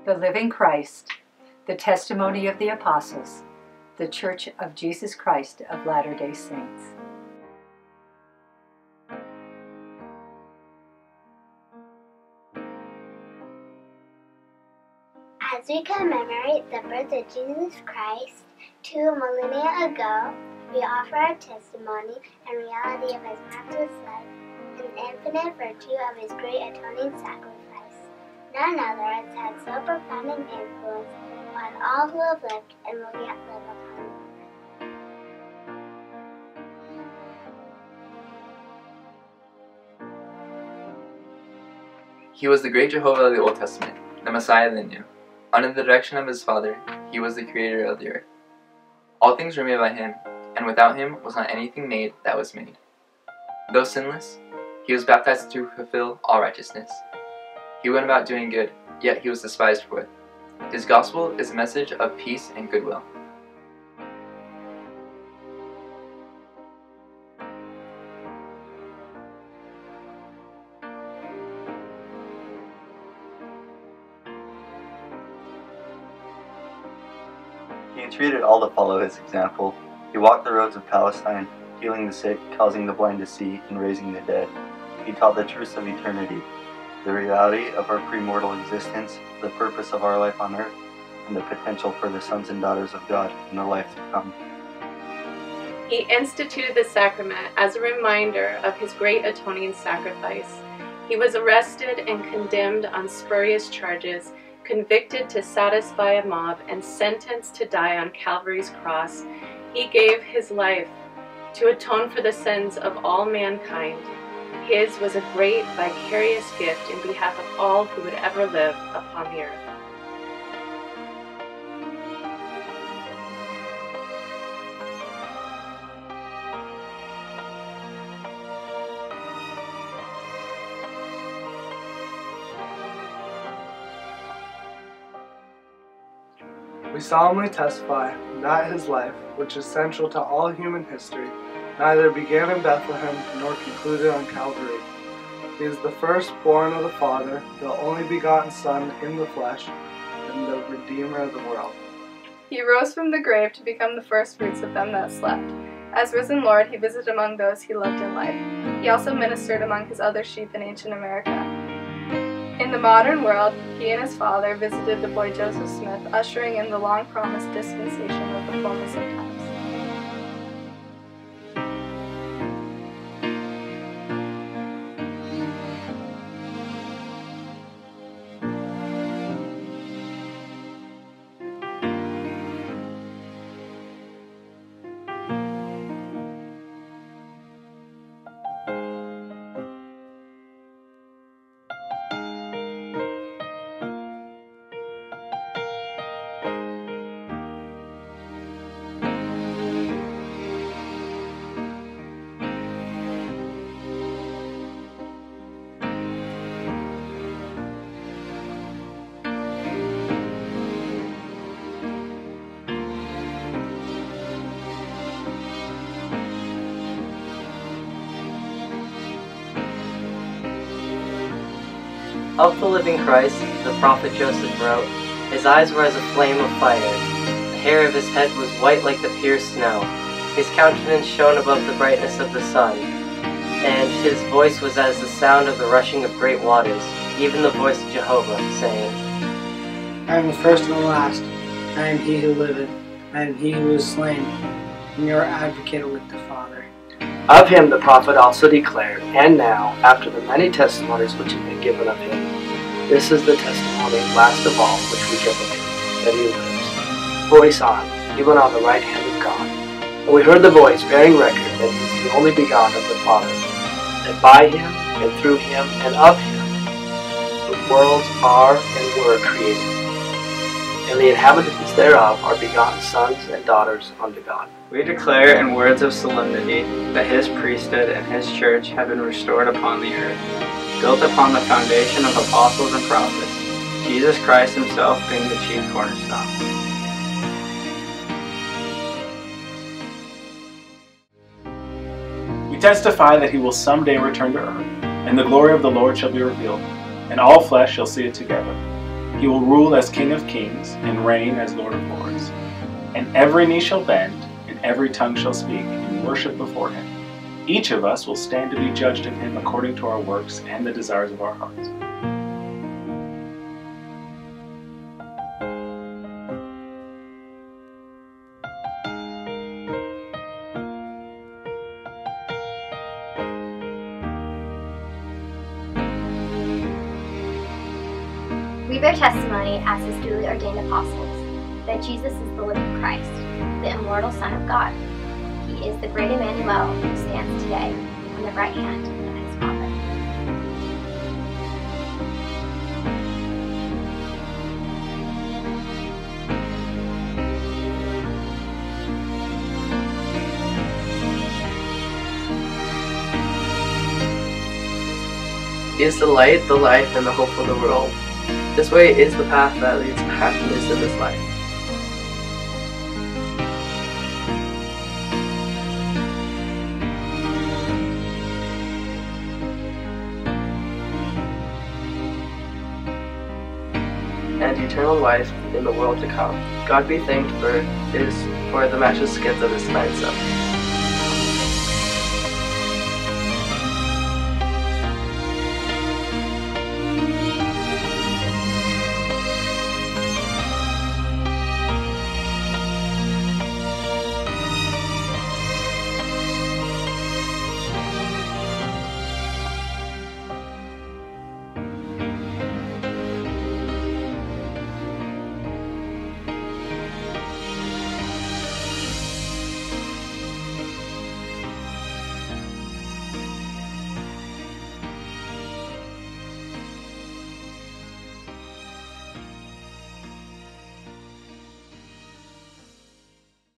the living Christ, the testimony of the apostles, the Church of Jesus Christ of Latter-day Saints. As we commemorate the birth of Jesus Christ 2 millennia ago, we offer our testimony and reality of his matchless life and infinite virtue of his great atoning sacrifice. None other has had so profound an influence on all who have lived and will yet live upon the earth. He was the great Jehovah of the Old Testament, the Messiah of the New. Under the direction of his Father, he was the creator of the earth. All things were made by him, and without him was not anything made that was made. Though sinless, he was baptized to fulfill all righteousness. He went about doing good, yet he was despised for it. His gospel is a message of peace and goodwill. He entreated all to follow his example. He walked the roads of Palestine, healing the sick, causing the blind to see, and raising the dead. He taught the truths of eternity, the reality of our premortal existence, the purpose of our life on earth, and the potential for the sons and daughters of God in the life to come. He instituted the sacrament as a reminder of his great atoning sacrifice. He was arrested and condemned on spurious charges, convicted to satisfy a mob, and sentenced to die on Calvary's cross. He gave his life to atone for the sins of all mankind. His was a great vicarious gift in behalf of all who would ever live upon the earth. We solemnly testify that his life, which is central to all human history, neither began in Bethlehem nor concluded on Calvary. He is the firstborn of the Father, the only begotten Son in the flesh, and the Redeemer of the world. He rose from the grave to become the firstfruits of them that slept. As risen Lord, he visited among those he loved in life. He also ministered among his other sheep in ancient America. In the modern world, he and his father visited the boy Joseph Smith, ushering in the long-promised dispensation of the fullness of times. Of the living Christ, the prophet Joseph wrote, "His eyes were as a flame of fire. The hair of his head was white like the pierced snow. His countenance shone above the brightness of the sun. And his voice was as the sound of the rushing of great waters, even the voice of Jehovah, saying, I am the first and the last. I am he who liveth. I am he who was slain, and your advocate with the Father." Of him the prophet also declared, "And now, after the many testimonies which have been given of him, this is the testimony, last of all, which we give of him, that he lives. For we saw him, even on the right hand of God. And we heard the voice bearing record that he is the only begotten of the Father, that by him, and through him, and of him, the worlds are and were created. And the inhabitants thereof are begotten sons and daughters unto God." We declare in words of solemnity that his priesthood and his church have been restored upon the earth, built upon the foundation of apostles and prophets, Jesus Christ himself being the chief cornerstone. We testify that he will someday return to earth, and the glory of the Lord shall be revealed, and all flesh shall see it together. He will rule as King of Kings and reign as Lord of Lords. And every knee shall bend, and every tongue shall speak in worship before him. Each of us will stand to be judged of him according to our works and the desires of our hearts. We bear testimony as his duly ordained apostles that Jesus is the living Christ, the immortal Son of God. He is the great Emmanuel who stands today on the right hand of his Father. He is the light, the life, and the hope of the world. This way is the path that leads to happiness in this life. And eternal life in the world to come. God be thanked for the matchless gifts of his divine Son.